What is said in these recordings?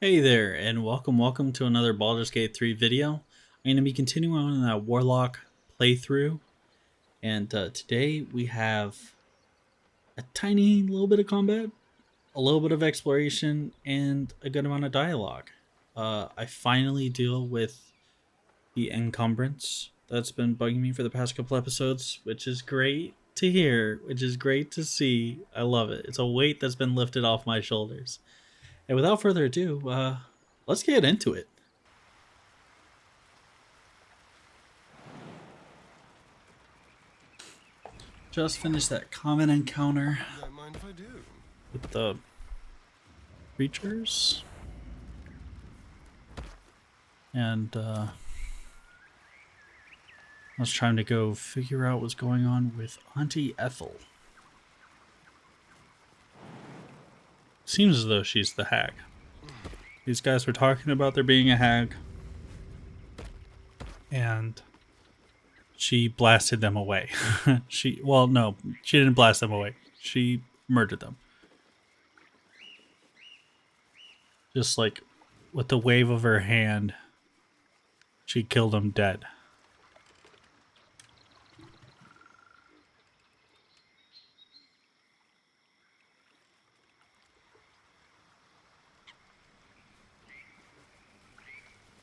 Hey there, and welcome to another Baldur's Gate 3 video. I'm going to be continuing on in that Warlock playthrough, and today we have a tiny little bit of combat, a little bit of exploration, and a good amount of dialogue. I finally deal with the encumbrance that's been bugging me for the past couple episodes, which is great to hear, which is great to see. I love it. It's a weight that's been lifted off my shoulders. And without further ado, let's get into it. Just finished that common encounter Don't mind if I do. with the creatures, and I was trying to go figure out what's going on with Auntie Ethel. Seems as though she's the hag. These guys were talking about there being a hag, and she blasted them away. No, she didn't blast them away. She murdered them. Just like with the wave of her hand, she killed them dead.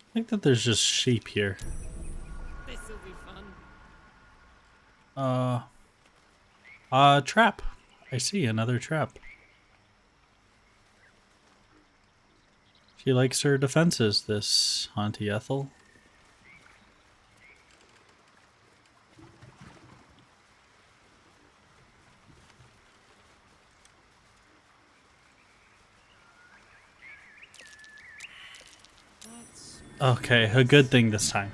I think that there's just sheep here. This'll be fun. Trap. I see another trap. She likes her defenses, this Auntie Ethel. Okay, a good thing this time.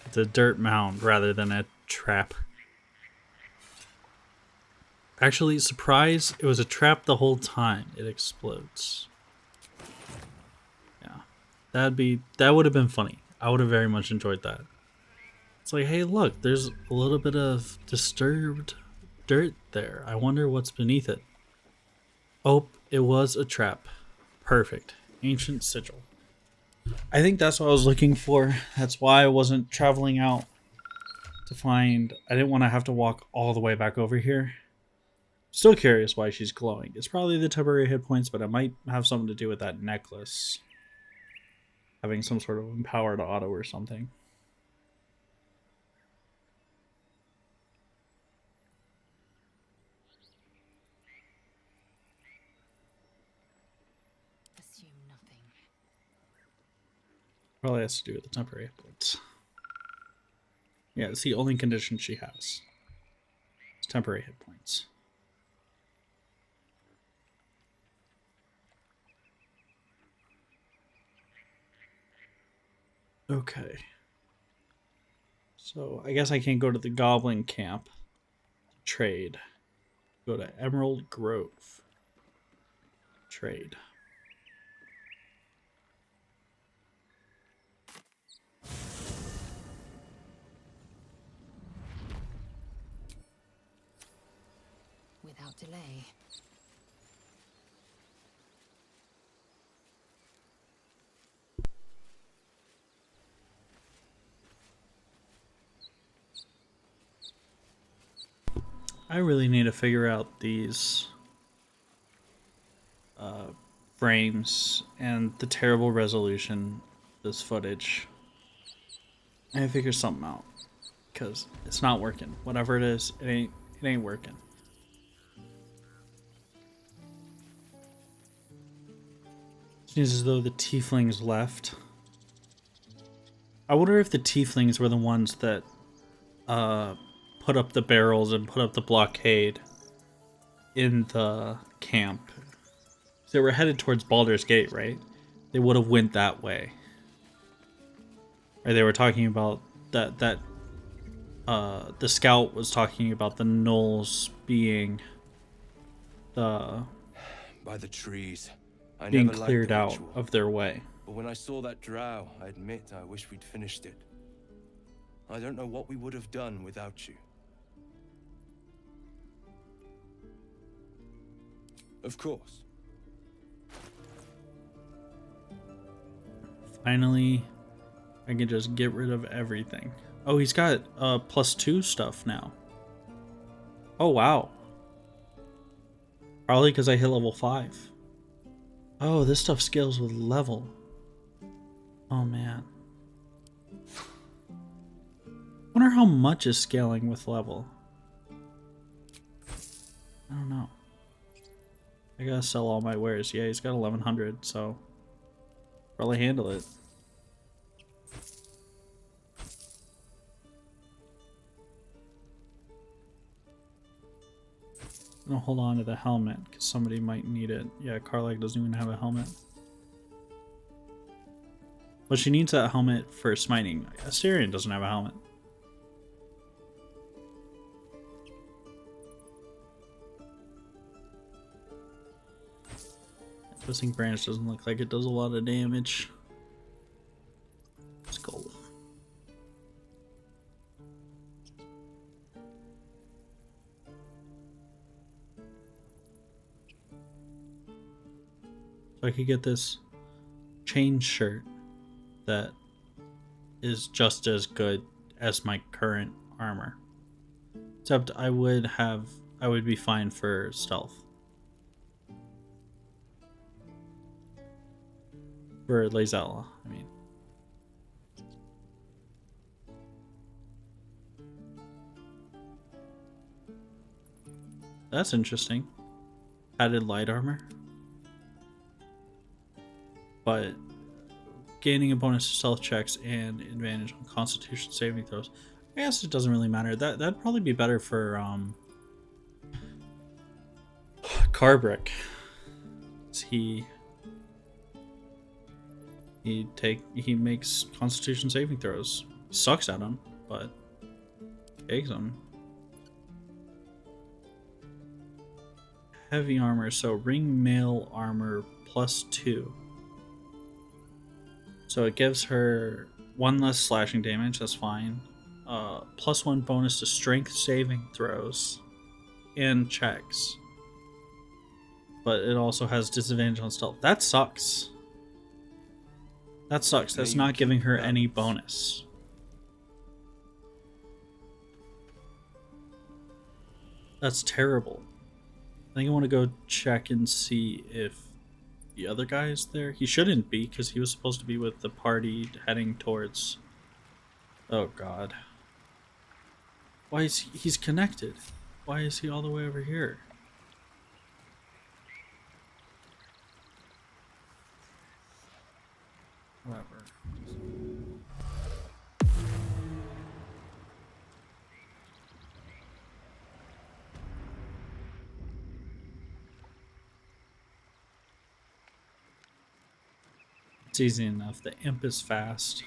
It's a dirt mound rather than a trap. Actually, surprise, it was a trap the whole time. It explodes. Yeah. That would have been funny. I would have very much enjoyed that. It's like, hey, look, there's a little bit of disturbed dirt there. I wonder what's beneath it. Oh, it was a trap. Perfect. Ancient sigil. I think that's what I was looking for. That's why I wasn't traveling out to find. I didn't want to have to walk all the way back over here. Still curious why she's glowing. It's probably the temporary hit points, but it might have something to do with that necklace. Having some sort of empowered auto or something. Assume nothing. Probably has to do with the temporary hit points. Yeah, it's the only condition she has. It's temporary hit points. Okay. So I guess I can't go to the Goblin Camp to trade. Go to Emerald Grove. Trade. Without delay. I really need to figure out these frames and the terrible resolution of this footage. I need to figure something out because it's not working. Whatever it is, it ain't working. Seems as though the tieflings left. I wonder if the tieflings were the ones that put up the barrels and put up the blockade in the camp. So they were headed towards Baldur's Gate, right? They would have went that way. Or they were talking about that the scout was talking about the gnolls being the By the trees. I being never liked cleared the out ritual, of their way. but when I saw that drow, I admit I wish we'd finished it. I don't know what we would have done without you. Of course. Finally, I can just get rid of everything. Oh, he's got +2 stuff now. Oh, wow. Probably because I hit level 5. Oh, this stuff scales with level. Oh, man. Wonder how much is scaling with level. I don't know. I gotta sell all my wares. Yeah, he's got 1100, so probably handle it. I'm gonna hold on to the helmet because somebody might need it. Yeah, Karlak doesn't even have a helmet. Well, she needs that helmet for smiting. Assyrian doesn't have a helmet. Twisting branch doesn't look like it does a lot of damage. Let's go. So I could get this chain shirt that is just as good as my current armor. Except I would be fine for stealth. For Lazella, I mean. That's interesting. Added light armor. But gaining a bonus to stealth checks and advantage on constitution saving throws. I guess it doesn't really matter. That'd probably be better for Carbrick. He makes constitution saving throws. Sucks at them, but takes them. Heavy armor, so ring mail armor +2. So it gives her 1 less slashing damage, that's fine. +1 bonus to strength saving throws and checks. But it also has disadvantage on stealth. That sucks. That sucks. That's not giving her any bonus. That's terrible. I think I want to go check and see if the other guy is there. He shouldn't be because he was supposed to be with the party heading towards... Oh god. Why is he's connected? Why is he all the way over here? Whatever. It's easy enough. The imp is fast.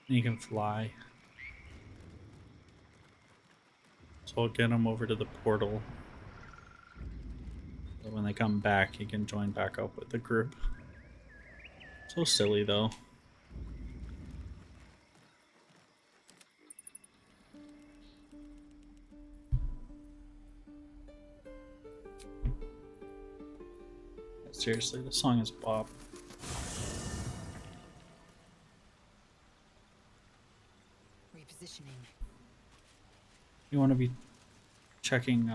And he can fly. So I'll get him over to the portal. So when they come back, he can join back up with the group. So silly though. Seriously, this song is a bop. Repositioning. You want to be checking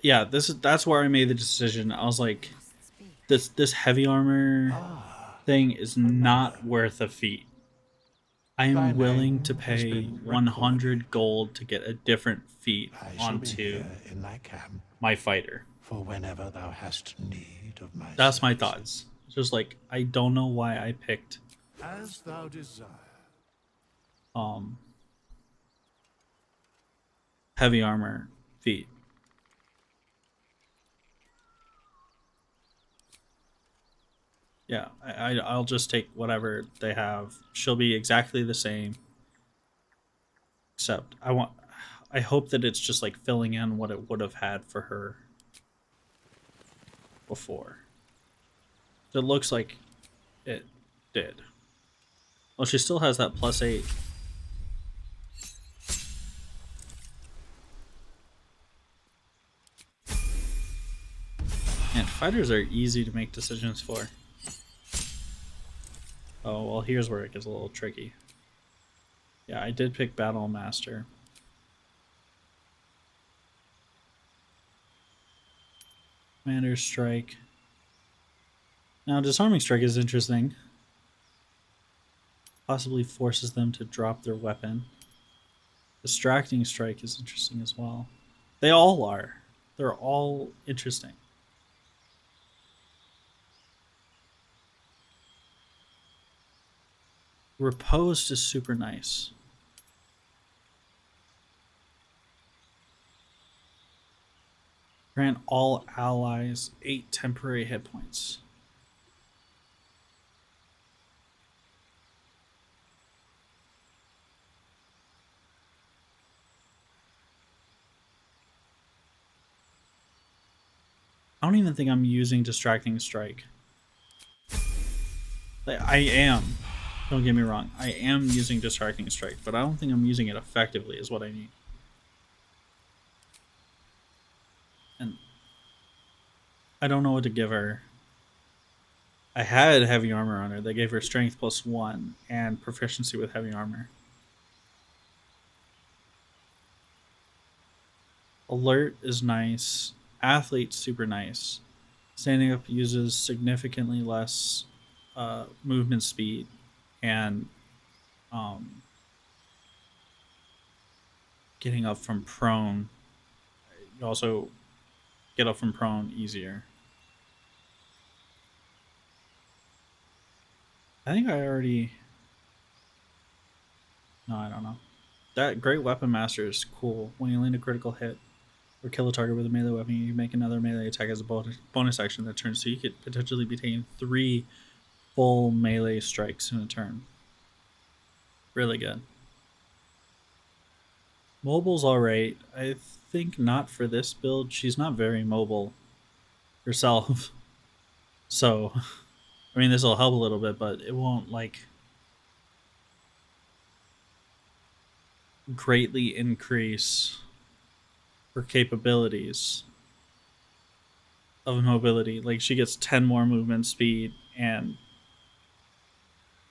yeah, that's where I made the decision. I was like, this heavy armor thing is not worth a feat. I am willing to pay 100 gold to get a different feat onto my fighter. For whenever thou hast need of my That's my services. thoughts. Just like, I don't know why I picked As thou desire. heavy armor feat. Yeah, I'll just take whatever they have. She'll be exactly the same. Except I hope that it's just like filling in what it would have had for her before. It looks like it did. Well, she still has that +8. And fighters are easy to make decisions for. Oh, well, here's where it gets a little tricky. Yeah, I did pick Battle Master. Commander Strike. Now, Disarming Strike is interesting. Possibly forces them to drop their weapon. Distracting Strike is interesting as well. They all are. They're all interesting. Riposte is super nice. Grant all allies 8 temporary hit points. I don't even think I'm using Distracting Strike. I am. Don't get me wrong. I am using Distracting Strike, but I don't think I'm using it effectively is what I mean. And I don't know what to give her. I had heavy armor on her. They gave her strength +1 and proficiency with heavy armor. Alert is nice. Athlete super nice. Standing up uses significantly less movement speed, and um, getting up from prone. You also get up from prone easier. I think I already. No, I don't know. That Great Weapon Master is cool. When you land a critical hit or kill a target with a melee weapon, you make another melee attack as a bonus action that turn. So you could potentially be taking 3 full melee strikes in a turn. Really good. Mobile's alright. I think not for this build. She's not very mobile herself. So, I mean, this will help a little bit, but it won't, like, greatly increase her capabilities of mobility. Like, she gets 10 more movement speed and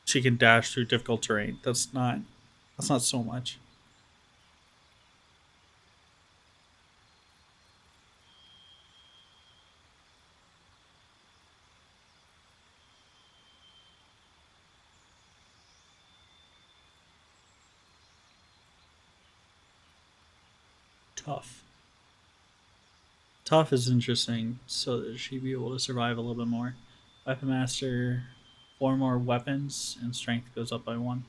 she can dash through difficult terrain. That's not so much. Tough. Tough is interesting, so that she'd be able to survive a little bit more. Weapon Master, 4 more weapons, and strength goes up by 1.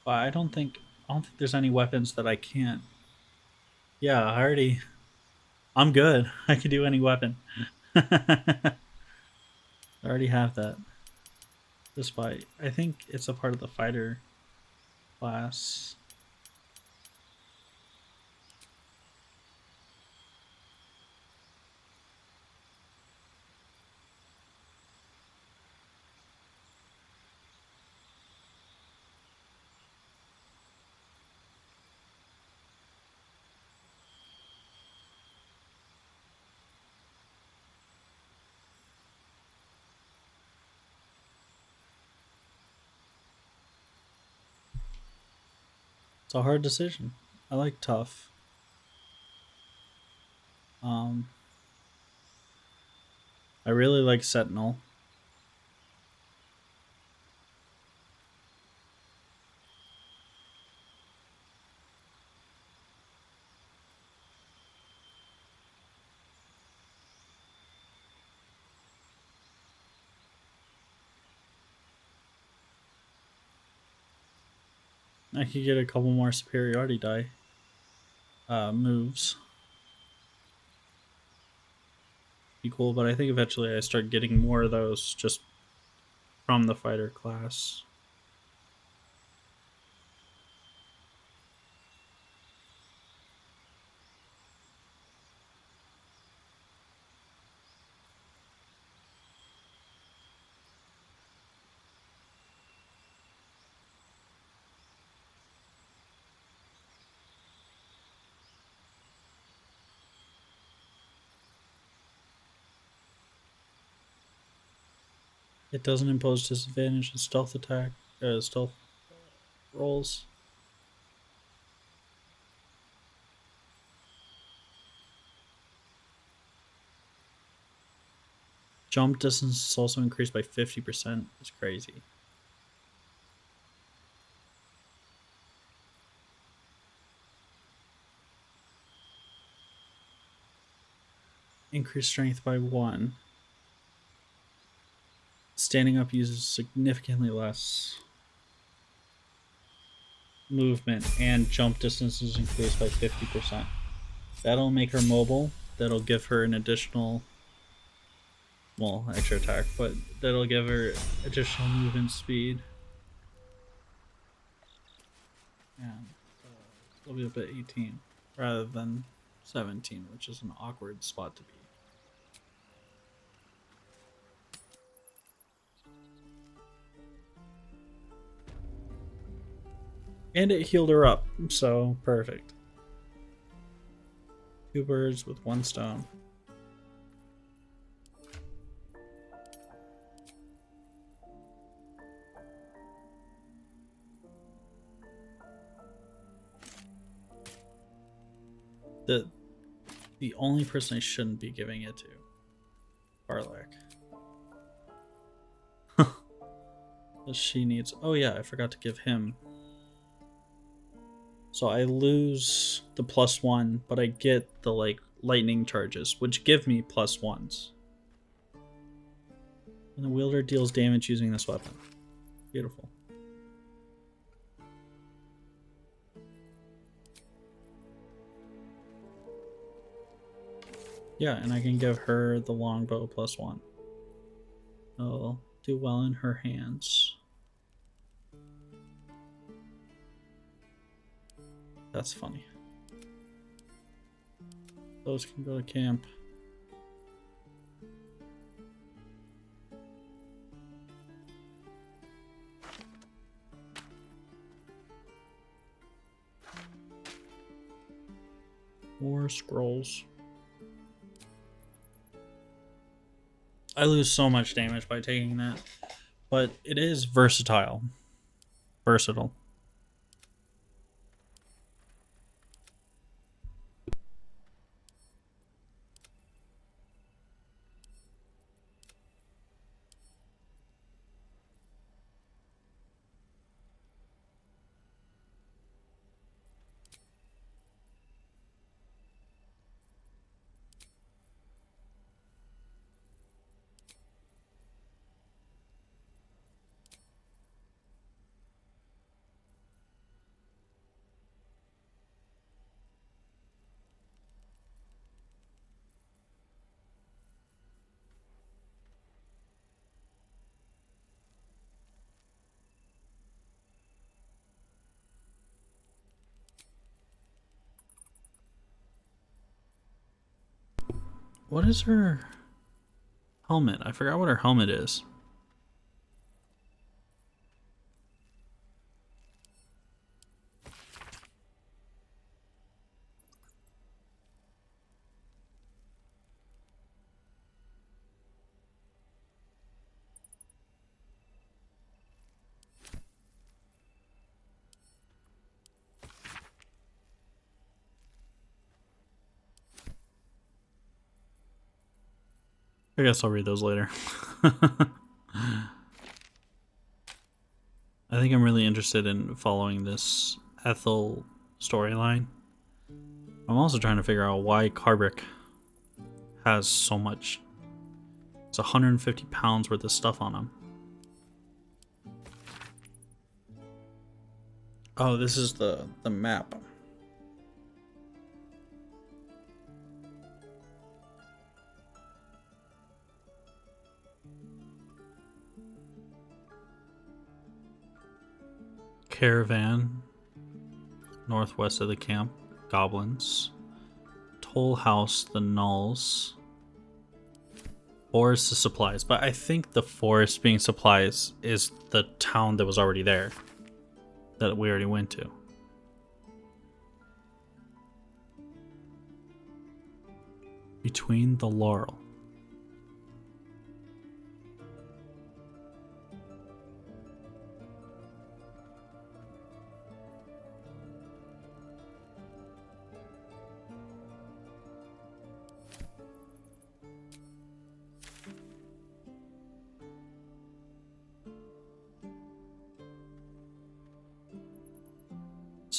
But I don't think there's any weapons that I can't. Yeah, I'm good. I can do any weapon. I already have that. Despite I think it's a part of the fighter class. It's a hard decision. I like tough. Um, I really like Sentinel. I could get a couple more superiority die moves. Be cool, but I think eventually I start getting more of those just from the fighter class. It doesn't impose disadvantage in stealth rolls. Jump distance is also increased by 50%. It's crazy. Increased strength by 1. Standing up uses significantly less movement, and jump distance is increased by 50%. That'll make her mobile. That'll give her an additional, well, extra attack, but that'll give her additional movement speed. And it'll be up at 18 rather than 17, which is an awkward spot to be. And it healed her up, so perfect. 2 birds with 1 stone. The only person I shouldn't be giving it to, Barlack. She needs. Oh yeah, I forgot to give him. So I lose the +1, but I get the lightning charges, which give me +1s. And the wielder deals damage using this weapon. Beautiful. Yeah, and I can give her the longbow +1. It'll do well in her hands. That's funny. Those can go to camp. More scrolls. I lose so much damage by taking that, but it is versatile. Versatile. What is her helmet? I forgot what her helmet is. I guess I'll read those later. I think I'm really interested in following this Ethel storyline. I'm also trying to figure out why Carbrick has so much. It's 150 pounds worth of stuff on him. Oh, this is the map. Caravan, northwest of the camp, goblins. Toll house, the gnolls. Forest is supplies, but I think the forest being supplies is the town that was already there, that we already went to. Between the laurel.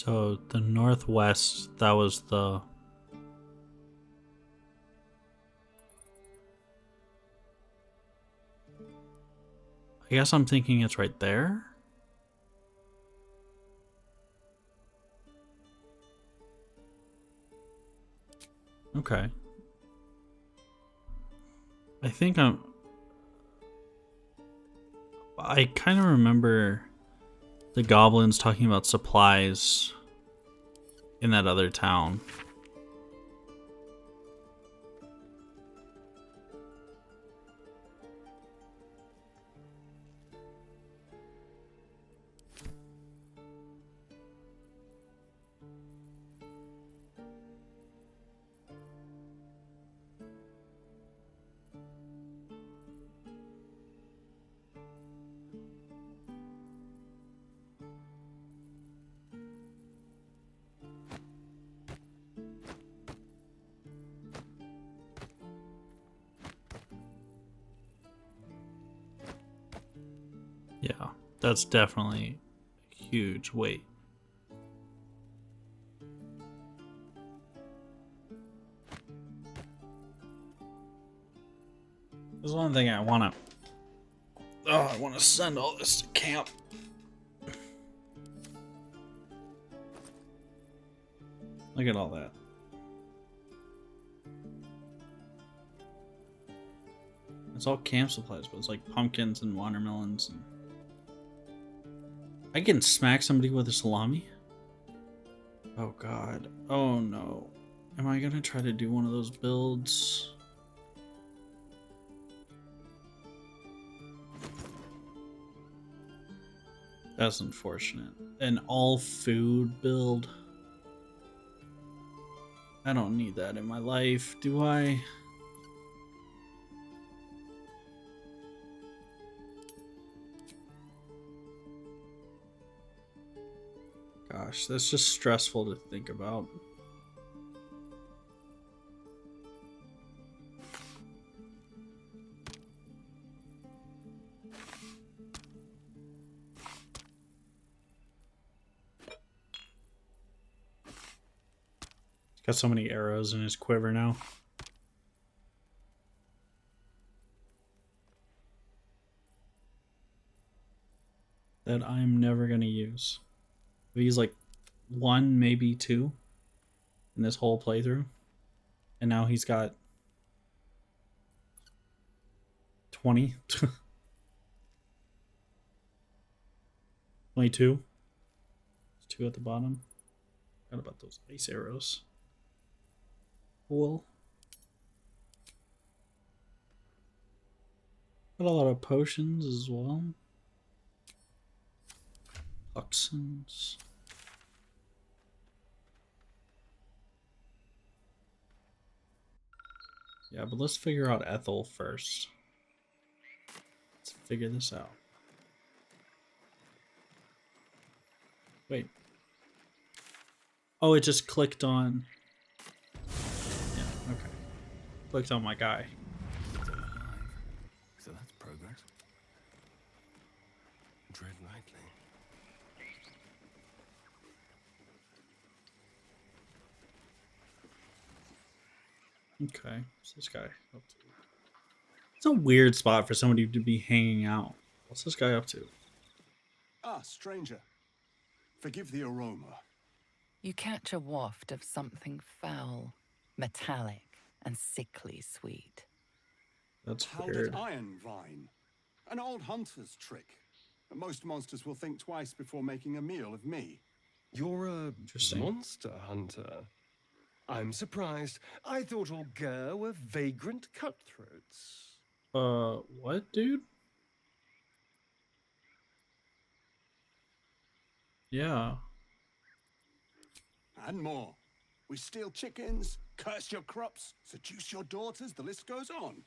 So the northwest, that was the... I guess I'm thinking it's right there. Okay. I think I kind of remember the goblins talking about supplies in that other town. Yeah, that's definitely a huge weight. There's one thing I want to... Oh, I want to send all this to camp. Look at all that. It's all camp supplies, but it's like pumpkins and watermelons. And... I can smack somebody with a salami? Oh god. Oh no. Am I gonna try to do one of those builds? That's unfortunate. An all food build. I don't need that in my life, do I? Gosh, that's just stressful to think about. He's got so many arrows in his quiver now. That I'm never gonna use. He's like one, maybe two in this whole playthrough. And now he's got 20. 22. There's two at the bottom. Forgot about those ice arrows. Cool. Got a lot of potions as well. Toxins. Yeah, but let's figure out Ethel first. Let's figure this out. Wait. Oh, it just clicked on... Yeah, okay. Clicked on my guy. Still alive. So that's progress. Tread lightly. Okay, what's this guy up to? It's a weird spot for somebody to be hanging out. What's this guy up to? Ah, stranger. Forgive the aroma. You catch a waft of something foul, metallic, and sickly sweet. That's Powdered weird. iron vine. An old hunter's trick. Most monsters will think twice before making a meal of me. You're a Interesting. monster hunter. I'm surprised. I thought all ger were vagrant cutthroats. What, dude? Yeah. And more. We steal chickens, curse your crops, seduce your daughters, the list goes on.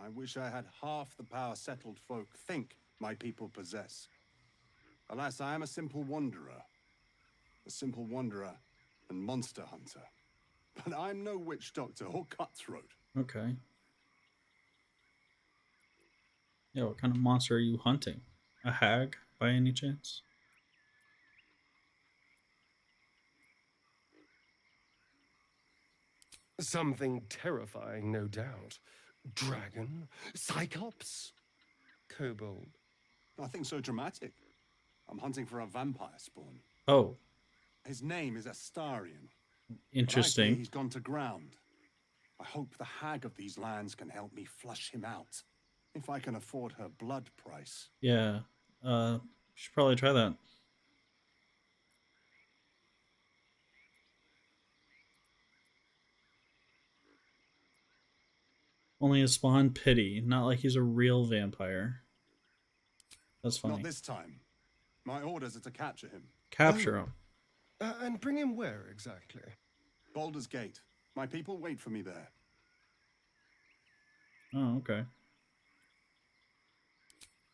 I wish I had half the power settled folk think my people possess. Alas, I am a simple wanderer. A simple wanderer and monster hunter. But I'm no witch doctor or cutthroat. Okay. Yeah, what kind of monster are you hunting? A hag, by any chance? Something terrifying, no doubt. Dragon? Cyclops? Kobold? Nothing so dramatic. I'm hunting for a vampire spawn. Oh, His name is Astarion, but I fear interesting. he's gone to ground. I hope the hag of these lands can help me flush him out, if I can afford her blood price. Yeah. Should probably try that. Only a spawn pity, not like he's a real vampire. That's Not funny. this time. My orders are to capture him. Capture him. And bring him where exactly? Baldur's Gate. My people wait for me there. Oh, okay.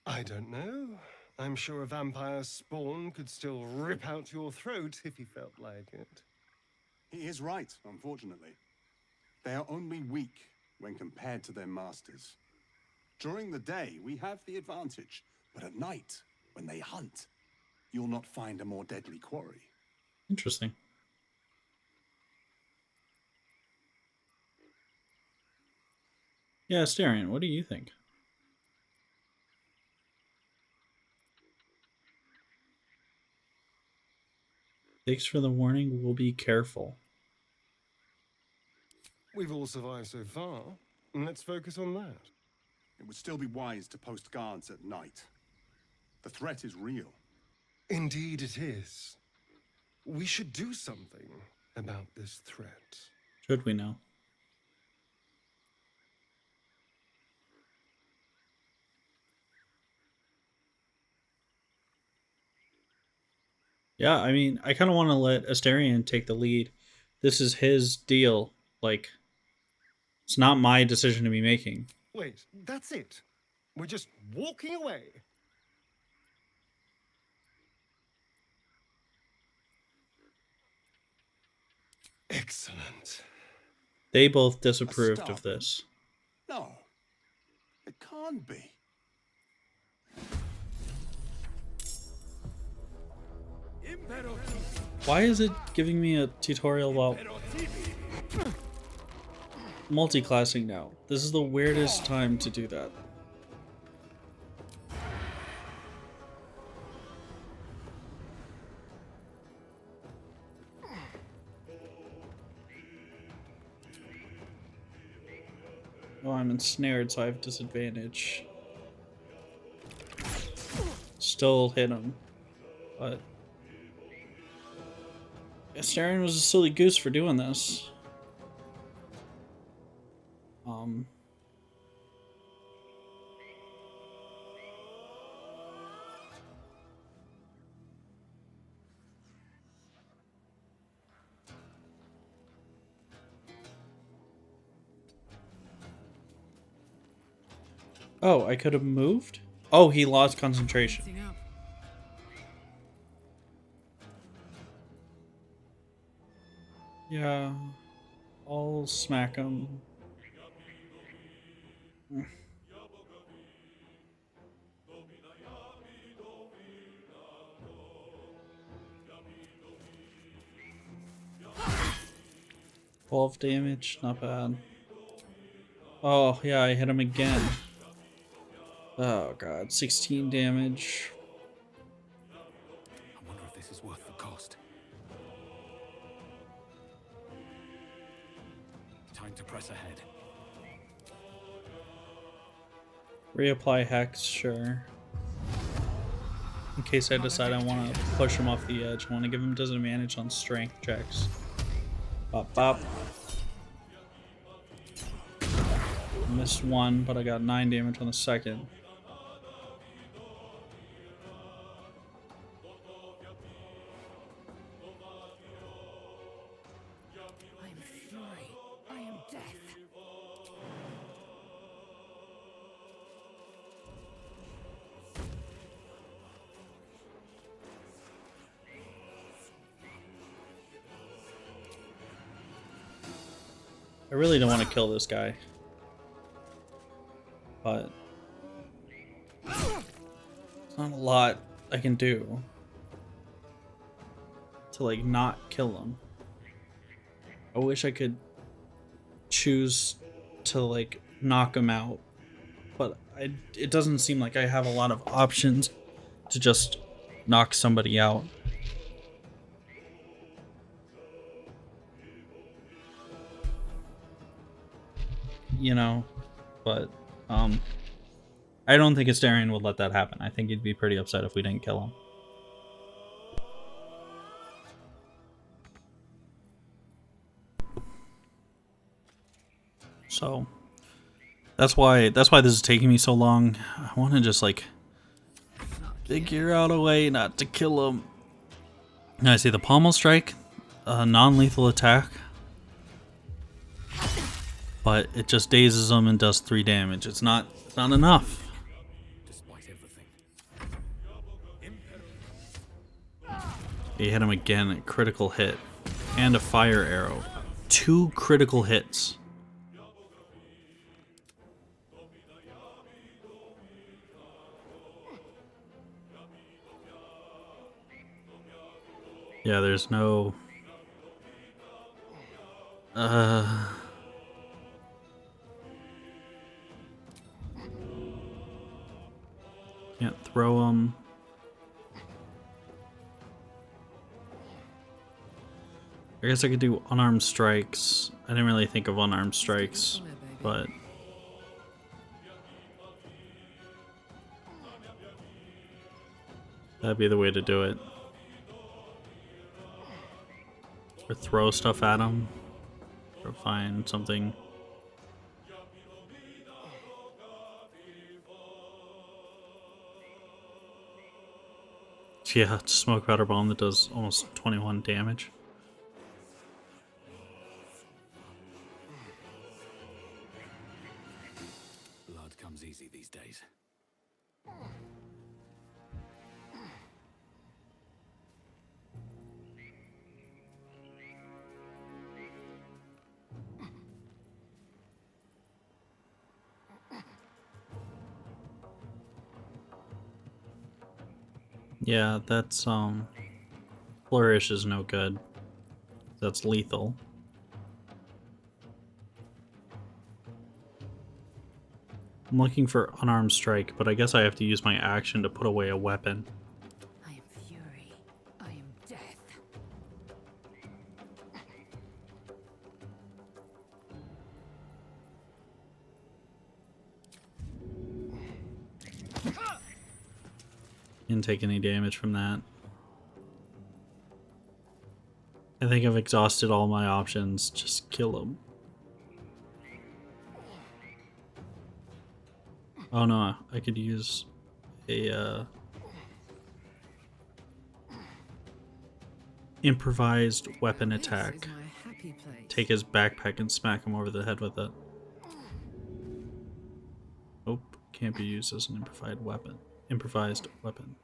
I don't know. I'm sure a vampire spawn could still rip out your throat if he felt like it. He is right, unfortunately. They are only weak when compared to their masters. During the day, we have the advantage, but at night, when they hunt, you'll not find a more deadly quarry. Interesting. Yeah, Astarion, what do you think? Thanks for the warning. We'll be careful. We've all survived so far. Let's focus on that. It would still be wise to post guards at night. The threat is real. Indeed it is. We should do something about this threat. Should we know? Yeah, I mean, I kind of want to let Astarion take the lead. This is his deal. Like, it's not my decision to be making. Wait, that's it. We're just walking away. Excellent. They both disapproved of stop. this. No, it can't be. Why is it giving me a tutorial about multi-classing now? This is the weirdest time to do that. Oh, I'm ensnared, so I have disadvantage. Still hit him, but Astarion was a silly goose for doing this. Oh, I could have moved? Oh, he lost concentration. Yeah, I'll smack him. 12 damage, not bad. Oh, yeah, I hit him again. Oh god, 16 damage. I wonder if this is worth the cost. Time to press ahead. Reapply Hex, sure. In case I decide I want to push him off the edge, I want to give him disadvantage on strength checks. Bop bop. Missed one, but I got 9 damage on the second. I am fury. I am death. I really don't want to kill this guy. But there's not a lot I can do to like not kill him. I wish I could choose to like knock him out, but it doesn't seem like I have a lot of options to just knock somebody out. You know, but I don't think Astarion would let that happen. I think he'd be pretty upset if we didn't kill him. So that's why this is taking me so long. I want to just like figure out a way not to kill him. Now I see the pommel strike, a non-lethal attack, but it just dazes him and does 3 damage. It's not enough. Despite everything. He hit him again, a critical hit, and a fire arrow. 2 critical hits. Yeah, there's no... Can't throw him. I guess I could do unarmed strikes. I didn't really think of unarmed strikes, but... that'd be the way to do it. Or throw stuff at him. Or find something. Yeah, smoke powder bomb that does almost 21 damage. Blood comes easy these days. Yeah, that's flourish is no good. That's lethal. I'm looking for unarmed strike, but I guess I have to use my action to put away a weapon. I am fury. I am death. Didn't take any damage from that. I think I've exhausted all my options. Just kill him. Oh no, I could use a improvised weapon attack. This is my happy place. Take his backpack and smack him over the head with it. Oh, can't be used as an improvised weapon. Improvised weapon.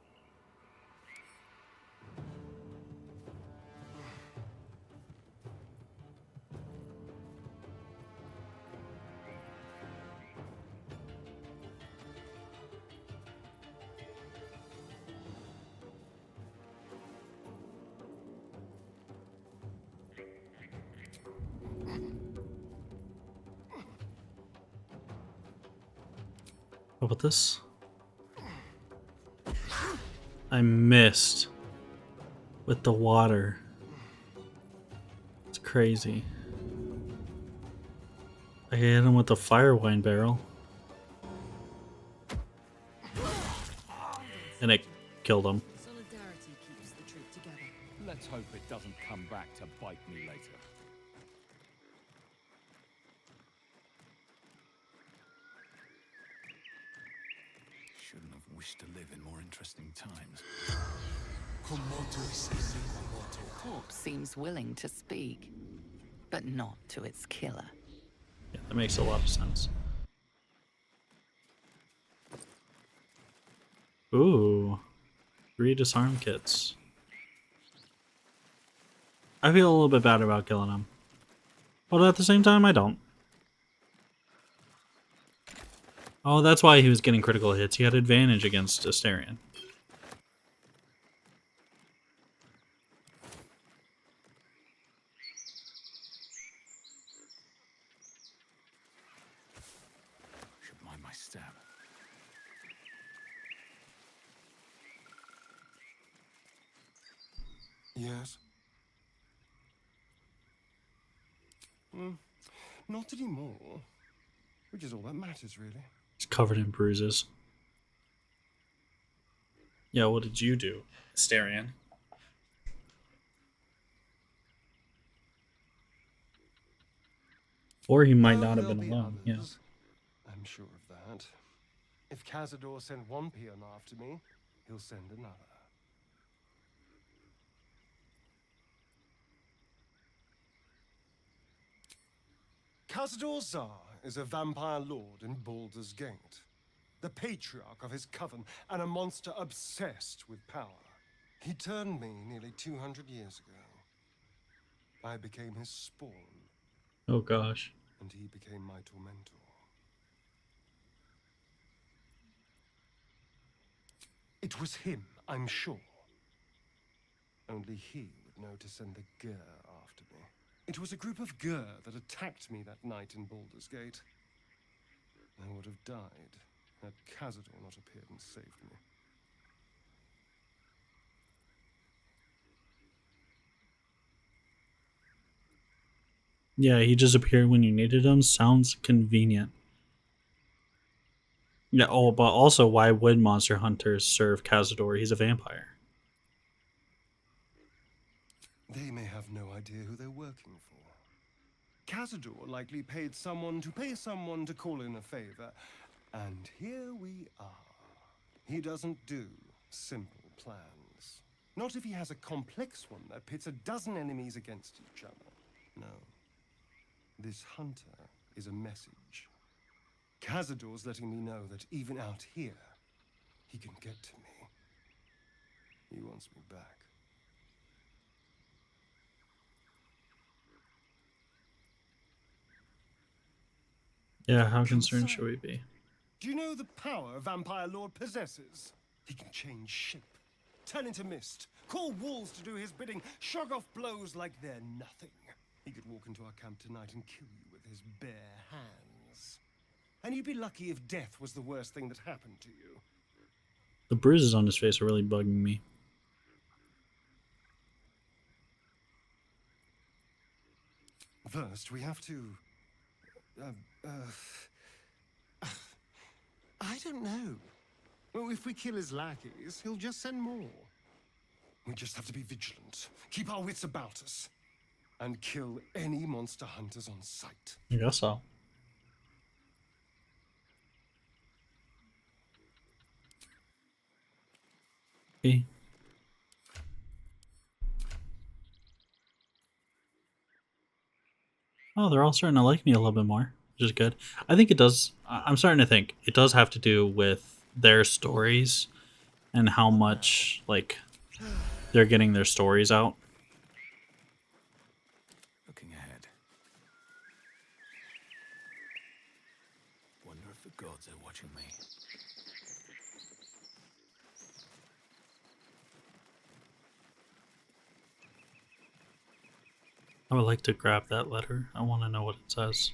What about this? I missed with the water. It's crazy. I hit him with the fire wine barrel. And it killed him. Solidarity keeps the troop together. Let's hope it doesn't come back to bite me later. Shouldn't have wished to live in more interesting times. Corpse seems willing to speak, but not to its killer. Yeah, that makes a lot of sense. Ooh. 3 disarm kits. I feel a little bit bad about killing him. But at the same time, I don't. Oh, that's why he was getting critical hits. He had advantage against Astarion. Yes? Not anymore. Which is all that matters, really. He's covered in bruises. Yeah, what did you do, Asterion? Or he might Oh, not have there'll been be alone. Yeah. others. I'm sure of that. If Cazador sent one peon after me, he'll send another. Cazador Zar is a vampire lord in Baldur's Gate, the patriarch of his coven, and a monster obsessed with power. He turned me nearly 200 years ago. I became his spawn, Oh gosh. and he became my tormentor. It was him, I'm sure. Only he would know to send the Gur after me. It was a group of Gur that attacked me that night in Baldur's Gate. I would have died had Cazador not appeared and saved me. Yeah, he just appeared when you needed him. Sounds convenient. Yeah, oh, but also, why would monster hunters serve Cazador? He's a vampire. They may have no idea who they're working for. Cazador likely paid someone to pay someone to call in a favor. And here we are. He doesn't do simple plans. Not if he has a complex one that pits a dozen enemies against each other. No. This hunter is a message. Cazador's letting me know that even out here, he can get to me. He wants me back. Yeah, how concerned Concerned. should we be? Do you know the power a vampire lord possesses? He can change shape, turn into mist, call wolves to do his bidding, shrug off blows like they're nothing. He could walk into our camp tonight and kill you with his bare hands. And you'd be lucky if death was the worst thing that happened to you. The bruises on his face are really bugging me. First, we have to... I don't know. Well, if we kill his lackeys, he'll just send more. We just have to be vigilant, keep our wits about us, and kill any monster hunters on sight. I guess so. Okay. Oh, they're all starting to like me a little bit more, which is good. I think it does. I'm starting to think it does have to do with their stories and how much like they're getting their stories out. Looking ahead. Wonder if the gods are watching me. I would like to grab that letter. I want to know what it says.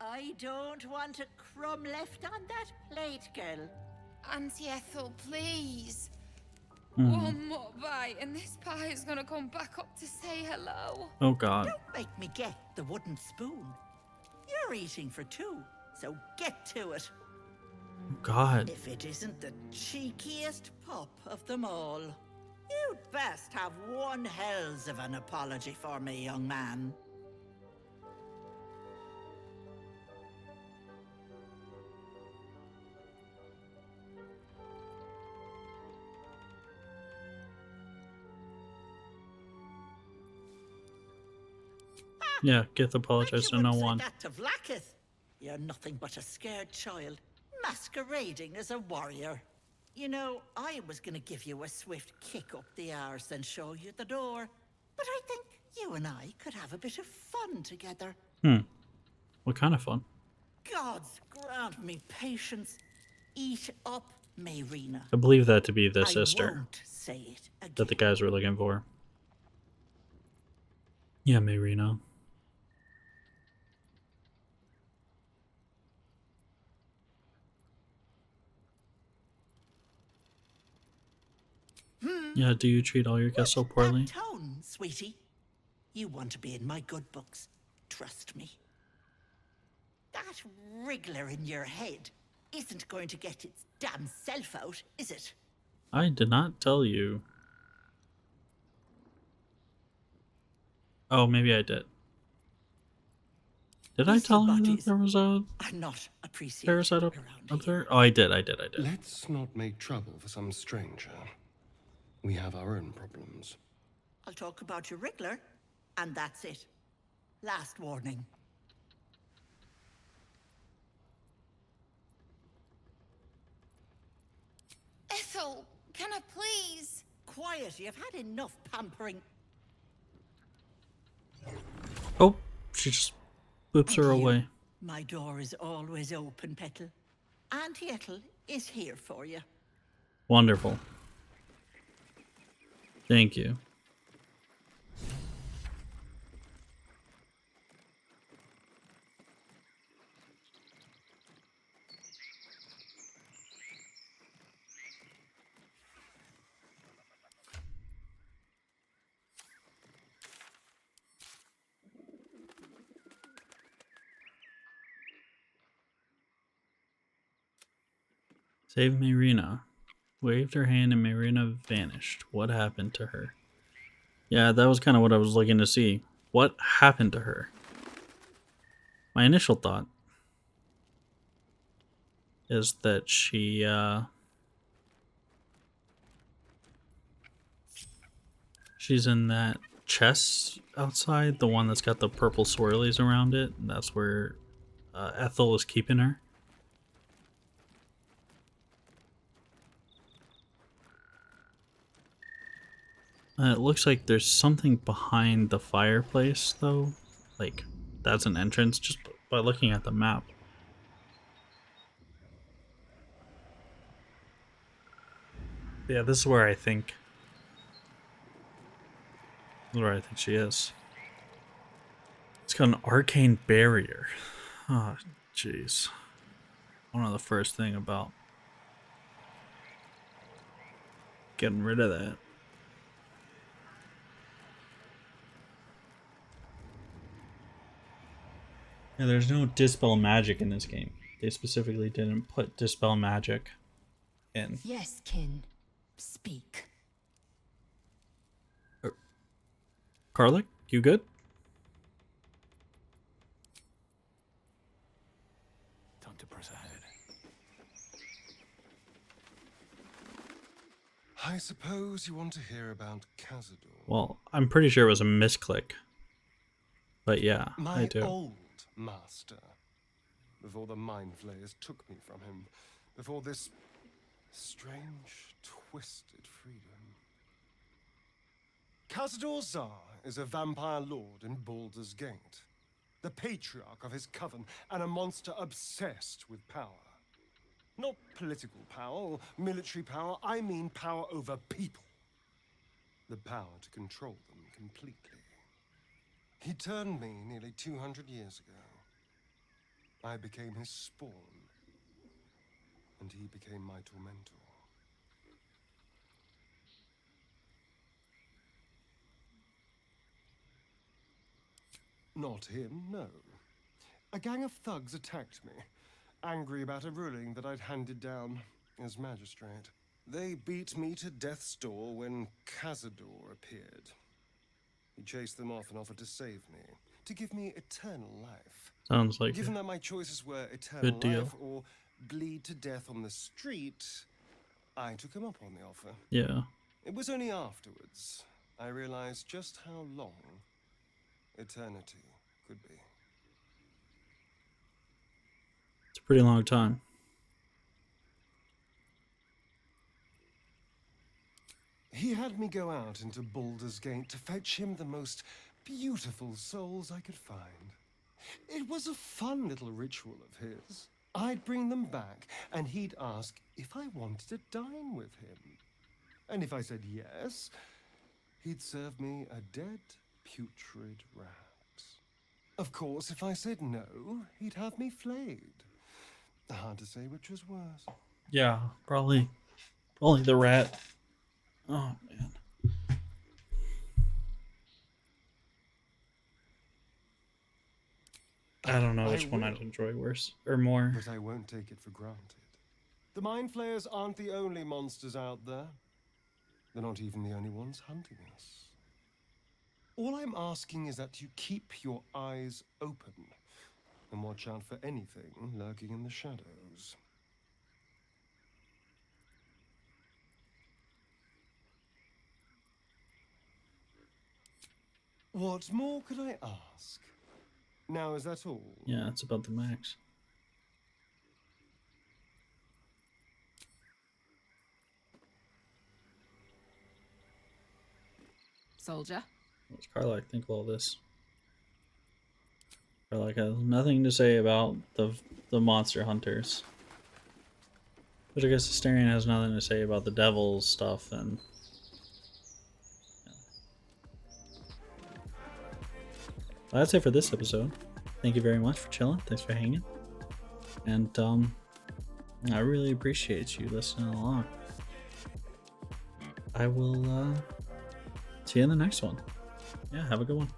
I don't want a crumb left on that plate, girl. Auntie Ethel, please. Hmm. One more bite, and this pie is gonna come back up to say hello. Oh God. Don't make me get the wooden spoon. You're eating for two, so get to it. Oh God. If it isn't the cheekiest pup of them all. You'd best have one hells of an apology for me, young man. Yeah, Gith apologized to no one. That to Vlaakith. You're nothing but a scared child, masquerading as a warrior. You know, I was gonna give you a swift kick up the arse and show you the door. But I think you and I could have a bit of fun together. What kind of fun? Gods grant me patience. Eat up, Mayrina. I believe that to be the I sister won't say it again. that the guys were looking for. Yeah, Mayrina. Yeah, do you treat all your guests so What's poorly? that tone, sweetie? You want to be in my good books. Trust me. That wriggler in your head isn't going to get its damn self out, is it? I did not tell you. Oh, maybe I did. Did I Missing tell you that bodies there was a are not appreciated parasite around up here. there? Oh, I did. Let's not make trouble for some stranger. We have our own problems. I'll talk about your wriggler, and that's it. Last warning. Ethel, can I please? Quiet, you've had enough pampering. Oh, she just boops And her you, away. my door is always open, Petal. Auntie Ethel is here for you. Wonderful. Thank you. Save Marina. Waved her hand and Marina vanished. What happened to her? Yeah, that was kind of what I was looking to see. What happened to her? My initial thought is that she's in that chest outside, the one that's got the purple swirlies around it. And that's where Ethel is keeping her. It looks like there's something behind the fireplace, though. Like, that's an entrance just by looking at the map. Yeah, this is where I think. This is where I think she is. It's got an arcane barrier. Oh, jeez. I don't know the first thing about getting rid of that. Yeah, there's no dispel magic in this game. They specifically didn't put dispel magic in. Yes, kin. Speak. Karlik, you good? Time to press ahead. I suppose you want to hear about Cazador. Well, I'm pretty sure it was a misclick. But yeah, My I do. old master. Before the mind flayers took me from him. Before this strange, twisted freedom. Cazador Zar is a vampire lord in Baldur's Gate. The patriarch of his coven and a monster obsessed with power. Not political power or military power, I mean power over people. The power to control them completely. He turned me nearly 200 years ago. I became his spawn, and he became my tormentor. Not him, no. A gang of thugs attacked me, angry about a ruling that I'd handed down as magistrate. They beat me to death's door when Cazador appeared. He chased them off and offered to save me, to give me eternal life. Sounds like Given a that my choices were eternal good deal. life or bleed to death on the street, I took him up on the offer. Yeah. It was only afterwards I realized just how long eternity could be. It's a pretty long time. He had me go out into Baldur's Gate to fetch him the most beautiful souls I could find. It was a fun little ritual of his. I'd bring them back, and he'd ask if I wanted to dine with him. And if I said yes, he'd serve me a dead, putrid rat. Of course, if I said no, he'd have me flayed. Hard to say which was worse. Yeah, probably the rat. Oh man. I don't know which one I'd enjoy worse or more. But I won't take it for granted. The Mind Flayers aren't the only monsters out there. They're not even the only ones hunting us. All I'm asking is that you keep your eyes open and watch out for anything lurking in the shadows. What more could I ask? Now, is that all? Yeah, it's about the max. Soldier? What's Karlak think of all this? Karlak has nothing to say about the monster hunters. But I guess Asterion has nothing to say about the devil's stuff and well, that's it for this episode. Thank you very much for chilling. Thanks for hanging. And I really appreciate you listening along. I will see you in the next one. Yeah, have a good one.